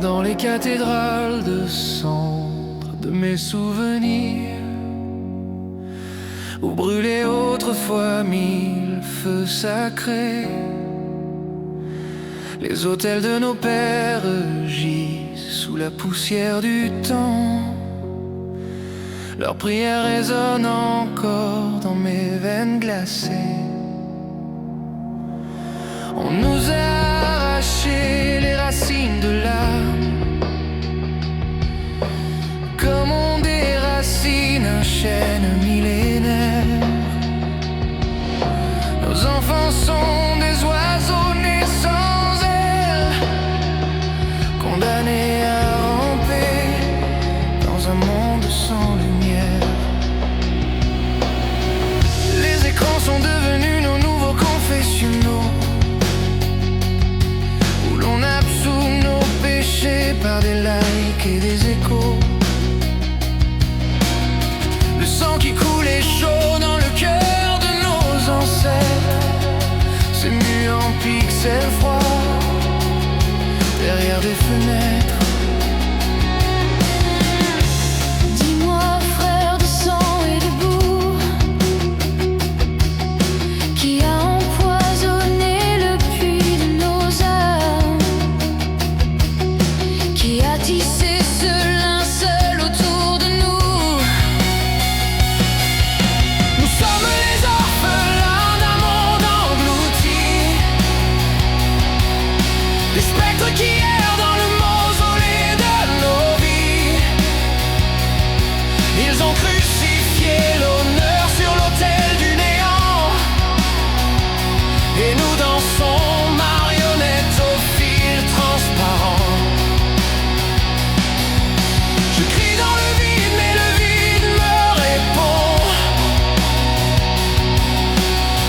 Dans les cathédrales de cendres de mes souvenirs, où brûlaient autrefois mille feux sacrés. Les autels de nos pères gisent sous la poussière du temps. Leurs prières résonnent encore dans mes veines glacées. On nous a arraché les racines de l'âme, comme on déracine un chêne millénaire. Nos enfants sont des oiseaux nés sans ailes, condamnés à ramper dans un monde sans lumière. Les écrans sont devenus nos nouveaux confessionnaux, on absout nos péchés par des likes et des échos. Le sang qui coulait chaud dans le cœur de nos ancêtres s'est mu en pixels froids derrière des fenêtres. Dis-moi, frère de sang et de boue, qui a empoisonné le puits de nos âmes, qui a tissé ce linceul autour de nous. Nous sommes les orphelins d'un monde englouti, des spectres qui errent dans le mausolée de nos vies. Ils ont crucifié l'honneur sur l'autel du néant, et nous dansons marionnettes au fil transparent. Je crie dans le vide, mais le vide me répond.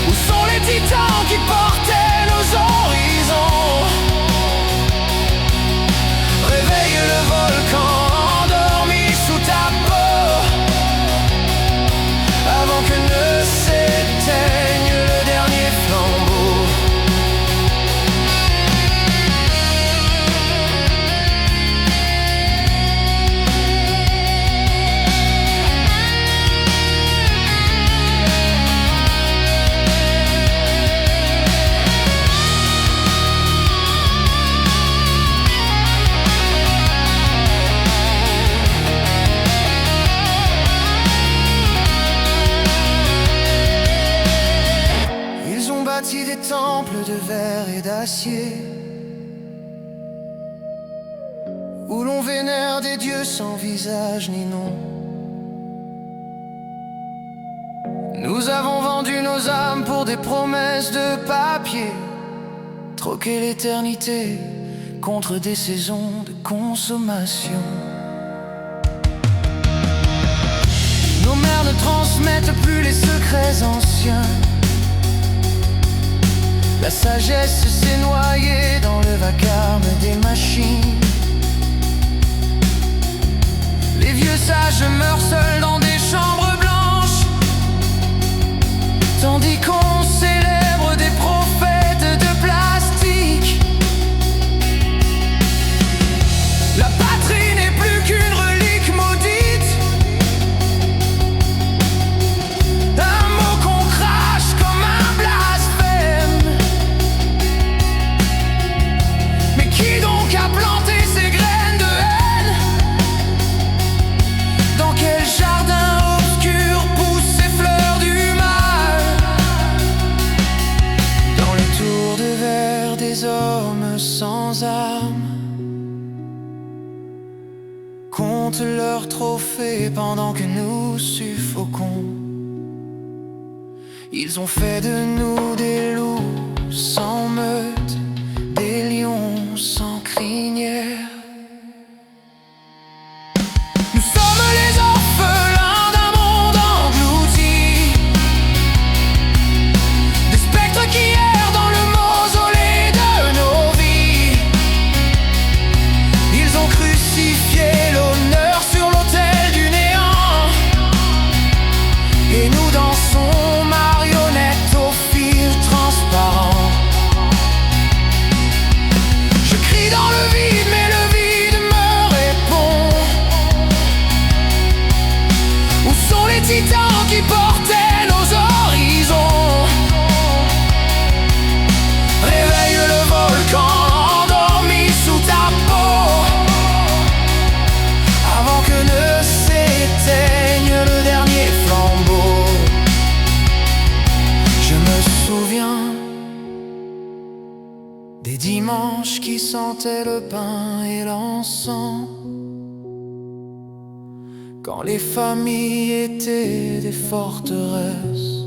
Où sont les titans qui portaient nos horizons? Réveille le volcan endormi sous ta peau, avant que ne s'éteigne le dernier flambeau. Ils ont bâti des temples de verre et d'acier, où l'on vénère des dieux sans visage ni nom. Nous avons vendu nos âmes pour des promesses de papier, troqué l'éternité contre des saisons de consommation. Nos mères ne transmettent plus les secrets anciens. La sagesse s'est noyée dans le vacarme des machines. Les vieux sages meurent seuls dans des chambres blanches, tandis qu'on célèbre des prophètes de plastique. La patrie n'est plus qu'une relique maudite, un mot qu'on crache comme un blasphème. Mais qui donc a planté ces graines de haine? Dans quel jardin obscur poussent ces fleurs du mal? Dans les tours de verre des hommes sans âme, comptent leurs trophées pendant que nous suffoquons. Ils ont fait de nous des loups sans meute, des lions sans crinière. Nous sommes les orphelins d'un monde englouti, des spectres qui errent dans le mausolée de nos vies. Ils ont crucifié l'honneur sur l'autel du néant, et nous dansons marionnettes au fil transparent. Je crie dans le vide, mais titans qui portaient nos horizons. Réveille le volcan endormi sous ta peau, avant que ne s'éteigne le dernier flambeau. Je me souviens des dimanches qui sentaient le pain et l'encens, quand les familles étaient des forteresses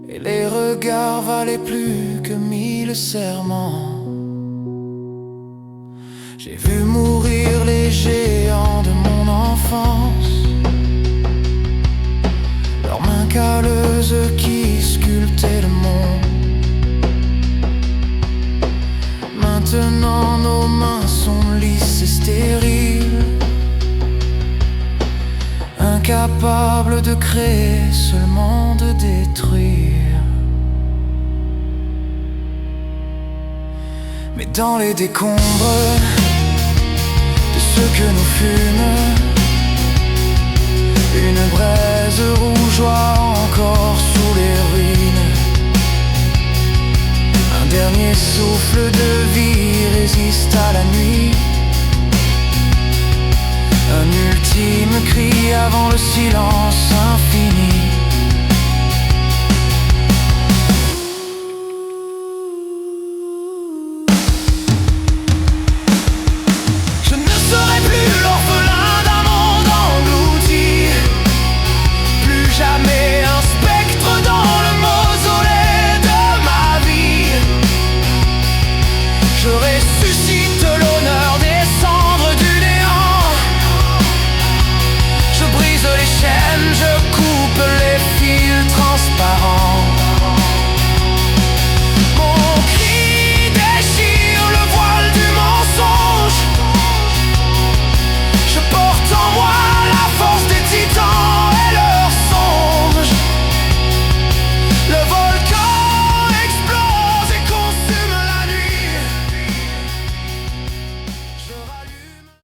et les regards valaient plus que 1000 serments. J'ai vu mourir les géants de mon enfance, leurs mains calleuses qui sculptaient le monde. Maintenant nos mains sont lisses et stériles, incapables de créer, seulement de détruire. Mais dans les décombres de ce que nous fûmes, une braise rougeoie encore sous les ruines. Un dernier souffle de vie résiste à la nuit, un ultime cri avant le silence infini.